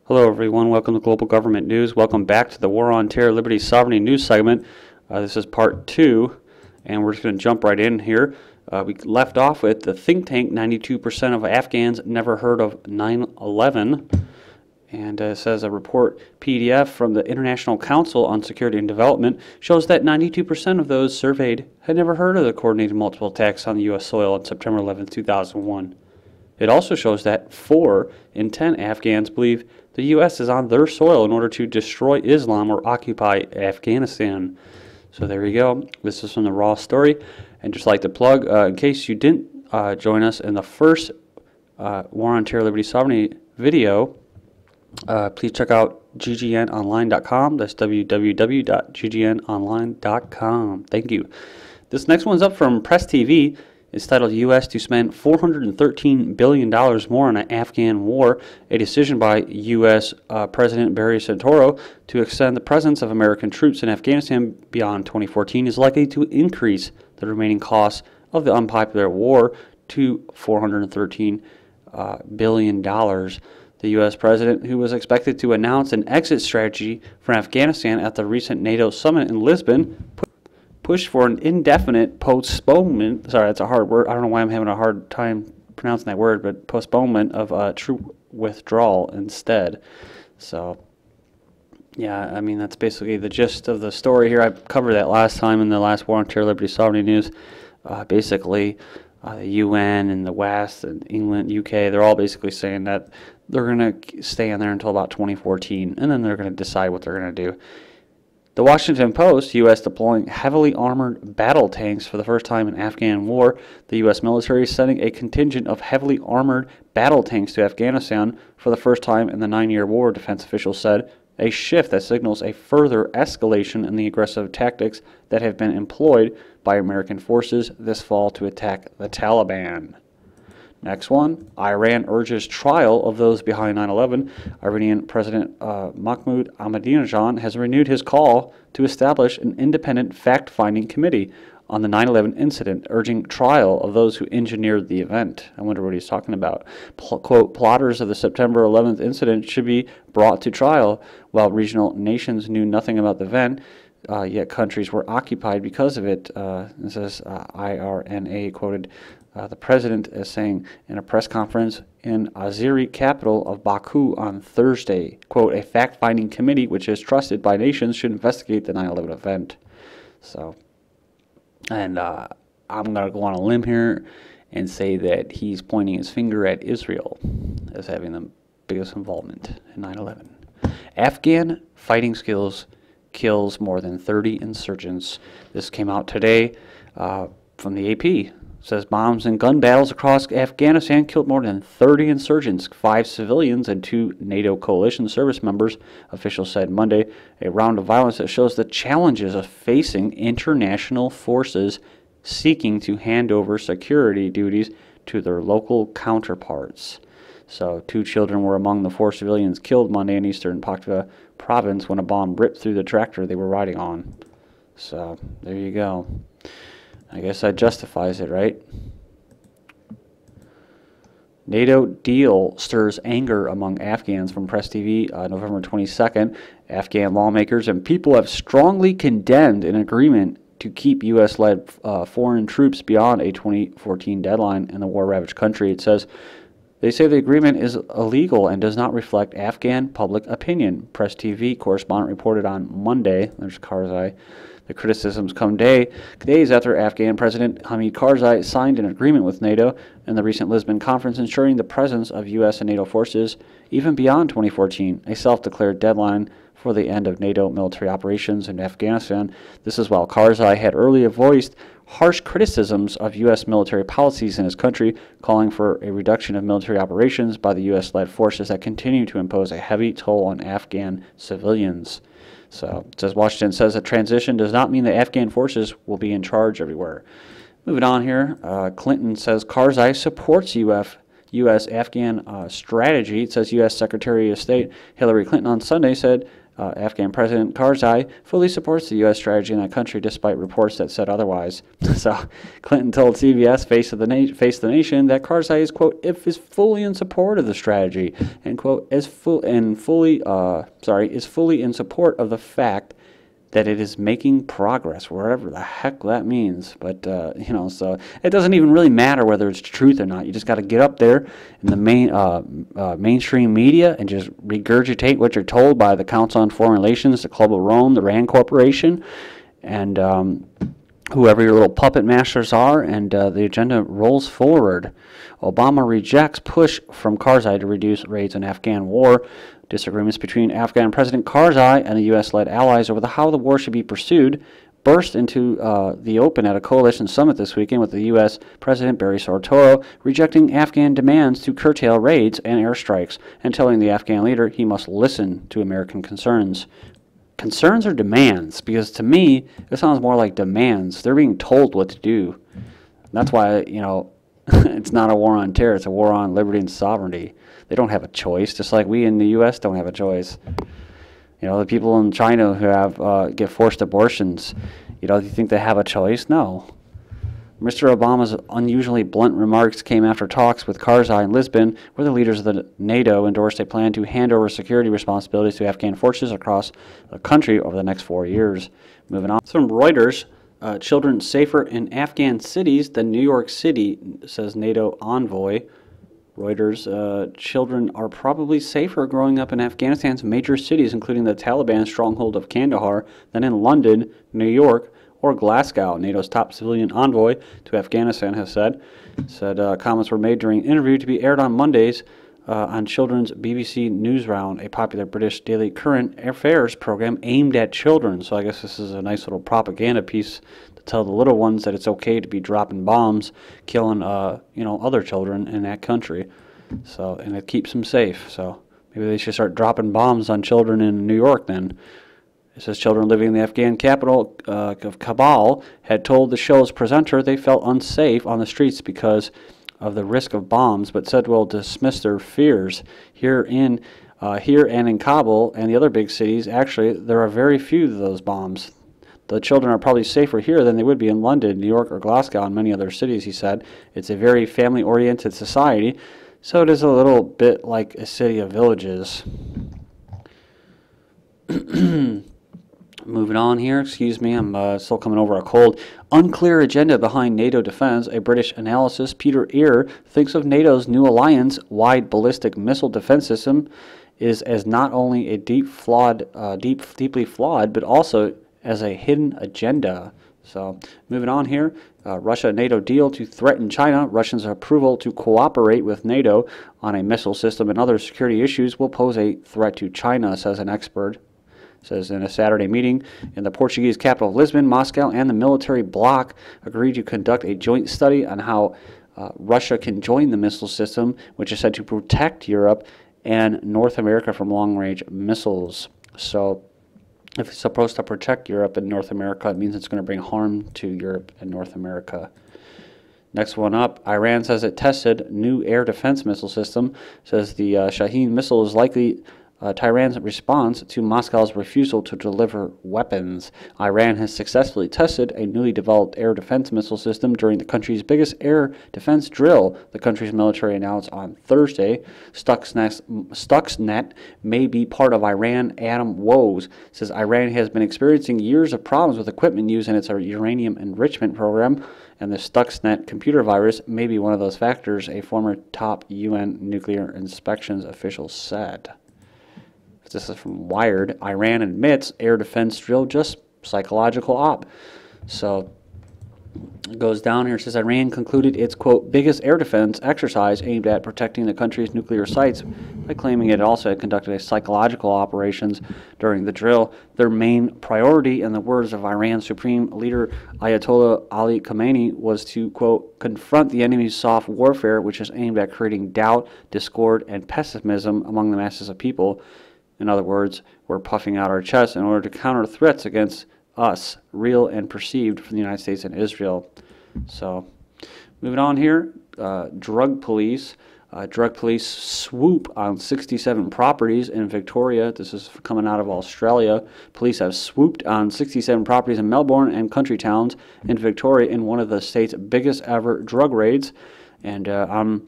Hello everyone, welcome to Global Government News. Welcome back to the War on Terror, Liberty, Sovereignty news segment. This is part 2, and we're just going to jump right in here. We left off with the think tank, 92% of Afghans never heard of 9/11. And it says a report PDF from the International Council on Security and Development shows that 92% of those surveyed had never heard of the coordinated multiple attacks on the U.S. soil on September 11, 2001. It also shows that 4 in 10 Afghans believe the U.S. is on their soil in order to destroy Islam or occupy Afghanistan. So there you go. This is from the Raw story. And just like to plug, in case you didn't join us in the first War on Terror, Liberty, Sovereignty video, please check out ggnonline.com. That's www.ggnonline.com. Thank you. This next one's up from Press TV. It's titled U.S. to spend $413 billion more on an Afghan war, a decision by U.S. President Barry Santoro to extend the presence of American troops in Afghanistan beyond 2014 is likely to increase the remaining costs of the unpopular war to $413 billion. The U.S. president, who was expected to announce an exit strategy from Afghanistan at the recent NATO summit in Lisbon, pushed for an indefinite postponement. Sorry, that's a hard word. I don't know why I'm having a hard time pronouncing that word, but postponement of troop withdrawal instead. So, yeah, I mean, that's basically the gist of the story here. I covered that last time in the last War on Terror, Liberty, Sovereignty news. Basically, the UN and the West and England, UK, they're all basically saying that they're going to stay in there until about 2014, and then they're going to decide what they're going to do. The Washington Post, U.S. deploying heavily armored battle tanks for the first time in Afghan war. The U.S. military is sending a contingent of heavily armored battle tanks to Afghanistan for the first time in the 9-year war, defense officials said, a shift that signals a further escalation in the aggressive tactics that have been employed by American forces this fall to attack the Taliban. Next one, Iran urges trial of those behind 9/11. Iranian President Mahmoud Ahmadinejad has renewed his call to establish an independent fact-finding committee on the 9/11 incident, urging trial of those who engineered the event. I wonder what he's talking about. Quote, plotters of the September 11th incident should be brought to trial. While regional nations knew nothing about the event, yet countries were occupied because of it. It says IRNA quoted the president as saying in a press conference in Azeri capital of Baku on Thursday, quote, a fact-finding committee which is trusted by nations should investigate the 9/11 event. So, and I'm going to go on a limb here and say that he's pointing his finger at Israel as having the biggest involvement in 9/11. Afghan fighting skills kills more than 30 insurgents. This came out today from the AP. Says bombs and gun battles across Afghanistan killed more than 30 insurgents, 5 civilians and 2 NATO coalition service members, officials said Monday, a round of violence that shows the challenges of facing international forces seeking to hand over security duties to their local counterparts. So 2 children were among the 4 civilians killed Monday in eastern Paktika province when a bomb ripped through the tractor they were riding on. So there you go. I guess that justifies it, right? NATO deal stirs anger among Afghans from Press TV November 22nd. Afghan lawmakers and people have strongly condemned an agreement to keep U.S.-led foreign troops beyond a 2014 deadline in the war-ravaged country. It says, they say the agreement is illegal and does not reflect Afghan public opinion. Press TV correspondent reported on Monday, there's Karzai, the criticisms come days after Afghan President Hamid Karzai signed an agreement with NATO in the recent Lisbon conference ensuring the presence of U.S. and NATO forces even beyond 2014, a self-declared deadline for the end of NATO military operations in Afghanistan. This is while Karzai had earlier voiced harsh criticisms of U.S. military policies in his country, calling for a reduction of military operations by the U.S.-led forces that continue to impose a heavy toll on Afghan civilians. So it says Washington says that transition does not mean the Afghan forces will be in charge everywhere. Moving on here, Clinton says Karzai supports U.S.-Afghan strategy. It says U.S. Secretary of State Hillary Clinton on Sunday said Afghan President Karzai fully supports the U.S. strategy in that country, despite reports that said otherwise. So Clinton told CBS Face the Nation that Karzai is, quote, is fully in support of the strategy, and, quote, is fully in support of the fact that it is making progress, wherever the heck that means. But, so it doesn't even really matter whether it's truth or not. You just got to get up there in the mainstream media and just regurgitate what you're told by the Council on Foreign Relations, the Club of Rome, the RAND Corporation, and whoever your little puppet masters are, and the agenda rolls forward. Obama rejects push from Karzai to reduce raids in Afghan war. Disagreements between Afghan President Karzai and the U.S.-led allies over how the war should be pursued burst into the open at a coalition summit this weekend, with the U.S. President Barry Soetoro rejecting Afghan demands to curtail raids and airstrikes and telling the Afghan leader he must listen to American concerns. Concerns or demands? Because to me, it sounds more like demands. They're being told what to do. That's why, it's not a war on terror. It's a war on liberty and sovereignty. They don't have a choice, just like we in the U.S. don't have a choice. The people in China who have get forced abortions, do you think they have a choice? No. Mr. Obama's unusually blunt remarks came after talks with Karzai in Lisbon, where the leaders of the NATO endorsed a plan to hand over security responsibilities to Afghan forces across the country over the next 4 years. Moving on. From Reuters, children safer in Afghan cities than New York City, says NATO envoy. Reuters, children are probably safer growing up in Afghanistan's major cities, including the Taliban stronghold of Kandahar, than in London, New York, or Glasgow. NATO's top civilian envoy to Afghanistan has said comments were made during an interview to be aired on Mondays on children's BBC Newsround, a popular British daily current affairs program aimed at children. So I guess this is a nice little propaganda piece to tell the little ones that it's okay to be dropping bombs, killing other children in that country. So, and it keeps them safe. So maybe they should start dropping bombs on children in New York then. It says children living in the Afghan capital of Kabul had told the show's presenter they felt unsafe on the streets because of the risk of bombs, but said will dismiss their fears. Here and in Kabul and the other big cities, actually, there are very few of those bombs. The children are probably safer here than they would be in London, New York, or Glasgow, and many other cities, he said. It's a very family-oriented society, so it is a little bit like a city of villages. Moving on here, excuse me, I'm still coming over a cold. Unclear agenda behind NATO defense. A British analyst, Peter Eyre, thinks of NATO's new alliance-wide ballistic missile defense system is as not only a deeply flawed, but also as a hidden agenda. So, moving on here, Russia-NATO deal to threaten China. Russians' approval to cooperate with NATO on a missile system and other security issues will pose a threat to China, says an expert. Says in a Saturday meeting in the Portuguese capital of Lisbon, Moscow and the military bloc agreed to conduct a joint study on how Russia can join the missile system, which is said to protect Europe and North America from long-range missiles. So if it's supposed to protect Europe and North America, it means it's going to bring harm to Europe and North America. Next one up, Iran says it tested new air defense missile system. Says the Shaheen missile is likely Tehran's response to Moscow's refusal to deliver weapons. Iran has successfully tested a newly developed air defense missile system during the country's biggest air defense drill, the country's military announced on Thursday. Stuxnet may be part of Iran atom woes. It says Iran has been experiencing years of problems with equipment used in its uranium enrichment program, and the Stuxnet computer virus may be one of those factors, a former top UN nuclear inspections official said. This is from Wired. Iran admits air defense drill just psychological op. So it goes down here. It says Iran concluded its, quote, biggest air defense exercise aimed at protecting the country's nuclear sites by claiming it also had conducted a psychological operations during the drill. Their main priority, in the words of Iran's supreme leader Ayatollah Ali Khamenei, was to, quote, confront the enemy's soft warfare, which is aimed at creating doubt, discord, and pessimism among the masses of people. In other words, we're puffing out our chests in order to counter threats against us, real and perceived, from the United States and Israel. So, moving on here, drug police. Drug police swoop on 67 properties in Victoria. This is coming out of Australia. Police have swooped on 67 properties in Melbourne and country towns in Victoria in one of the state's biggest ever drug raids. And I'm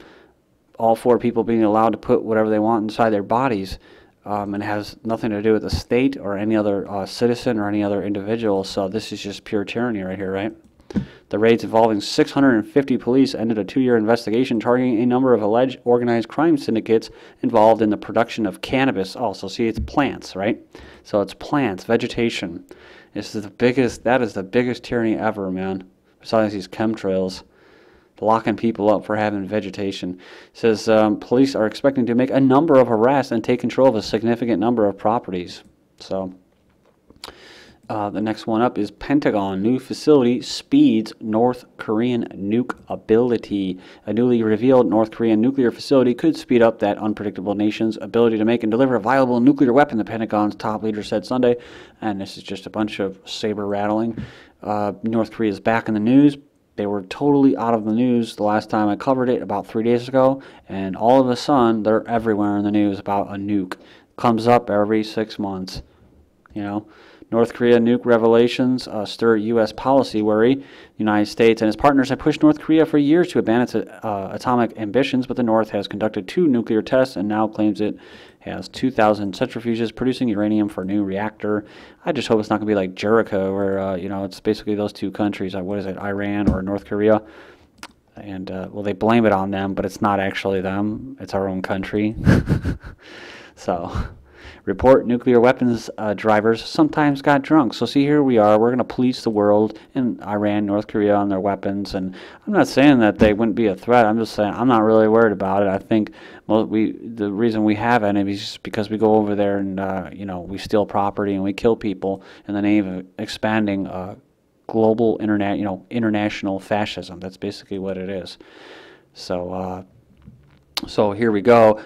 all for people being allowed to put whatever they want inside their bodies. And it has nothing to do with the state or any other citizen or any other individual. So this is just pure tyranny right here, right? The raids involving 650 police ended a 2-year investigation targeting a number of alleged organized crime syndicates involved in the production of cannabis. Oh, so see, it's plants, right? So it's plants, vegetation. This is that is the biggest tyranny ever, man. Besides these chemtrails, locking people up for having vegetation. It says police are expecting to make a number of arrests and take control of a significant number of properties. So the next one up is Pentagon. New facility speeds North Korean nuke ability. A newly revealed North Korean nuclear facility could speed up that unpredictable nation's ability to make and deliver a viable nuclear weapon, the Pentagon's top leader said Sunday. And this is just a bunch of saber rattling. North Korea is back in the news. They were totally out of the news the last time I covered it about 3 days ago. And all of a sudden, they're everywhere in the news about a nuke. Comes up every 6 months, you know. North Korea nuke revelations stir U.S. policy worry. The United States and its partners have pushed North Korea for years to abandon its atomic ambitions, but the North has conducted 2 nuclear tests and now claims it has 2,000 centrifuges producing uranium for a new reactor. I just hope it's not going to be like Jericho, where you know, it's basically those 2 countries. What is it, Iran or North Korea? And well, they blame it on them, but it's not actually them. It's our own country. So. Report nuclear weapons drivers sometimes got drunk. So see, here we are. We're going to police the world in Iran, North Korea on their weapons. And I'm not saying that they wouldn't be a threat. I'm just saying I'm not really worried about it. I think the reason we have enemies is because we go over there and you know, we steal property and we kill people in the name of expanding global international fascism. That's basically what it is. So so here we go.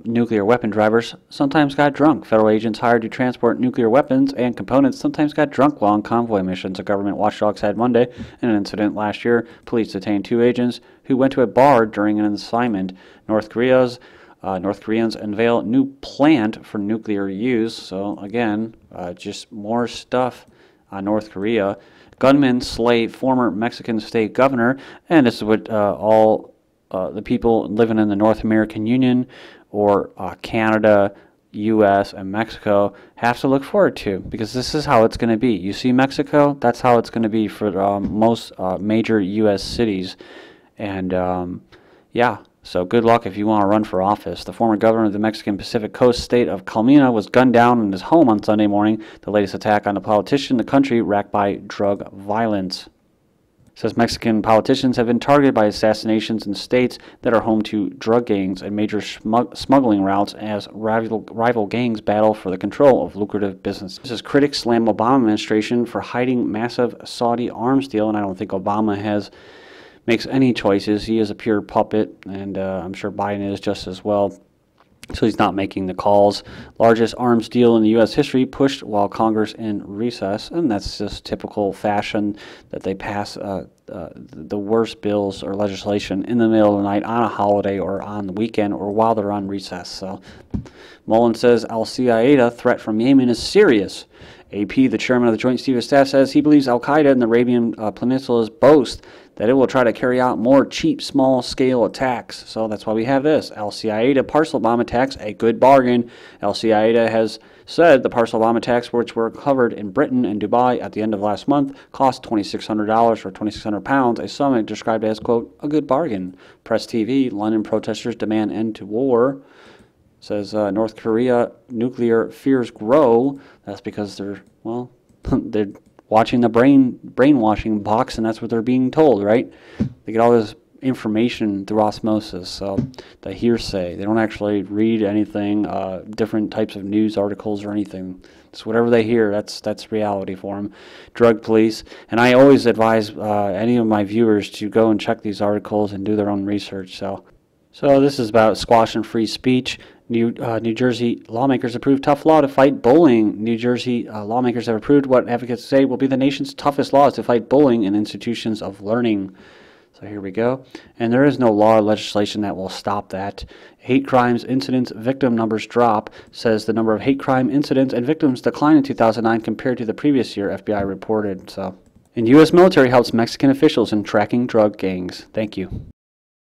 Nuclear weapon drivers sometimes got drunk. Federal agents hired to transport nuclear weapons and components sometimes got drunk while on convoy missions, a government watchdog said Monday. In an incident last year, police detained 2 agents who went to a bar during an assignment. North Koreans unveil new plant for nuclear use. So again, just more stuff on North Korea. Gunmen slay former Mexican state governor, and this is what all the people living in the North American Union or Canada, U.S., and Mexico have to look forward to, because this is how it's going to be. You see Mexico, that's how it's going to be for most major U.S. cities. And yeah, so good luck if you want to run for office. The former governor of the Mexican Pacific Coast state of Colmena was gunned down in his home on Sunday morning, the latest attack on the politician in the country racked by drug violence. Says Mexican politicians have been targeted by assassinations in states that are home to drug gangs and major smuggling routes as rival gangs battle for the control of lucrative business. This is critics slam Obama administration for hiding massive Saudi arms deal, and I don't think Obama makes any choices. He is a pure puppet, and I'm sure Biden is just as well. So he's not making the calls. Largest arms deal in the U.S. history pushed while Congress in recess, and that's just typical fashion that they pass the worst bills or legislation in the middle of the night on a holiday or on the weekend or while they're on recess. So Mullen says al-Qaeda threat from Yemen is serious. AP, the chairman of the Joint Chiefs of Staff, says he believes al-Qaeda in the Arabian Peninsula's boast that it will try to carry out more cheap, small-scale attacks. So that's why we have this. Al-Qaeda parcel bomb attacks, a good bargain. Al-Qaeda has said the parcel bomb attacks, which were covered in Britain and Dubai at the end of last month, cost $2,600 or £2,600, a sum described as, quote, a good bargain. Press TV, London protesters demand end to war. Says North Korea nuclear fears grow. That's because they're, well, they're watching the brainwashing box, and that's what they're being told, right? They get all this information through osmosis, so the hearsay. They don't actually read anything, different types of news articles or anything. It's whatever they hear, that's reality for them. Drug police, and I always advise any of my viewers to go and check these articles and do their own research. So this is about squashing free speech. New Jersey lawmakers approved tough law to fight bullying. New Jersey lawmakers have approved what advocates say will be the nation's toughest laws to fight bullying in institutions of learning. So here we go. And there is no law or legislation that will stop that. Hate crimes incidents victim numbers drop, says the number of hate crime incidents and victims declined in 2009 compared to the previous year, FBI reported. So, and U.S. military helps Mexican officials in tracking drug gangs. Thank you.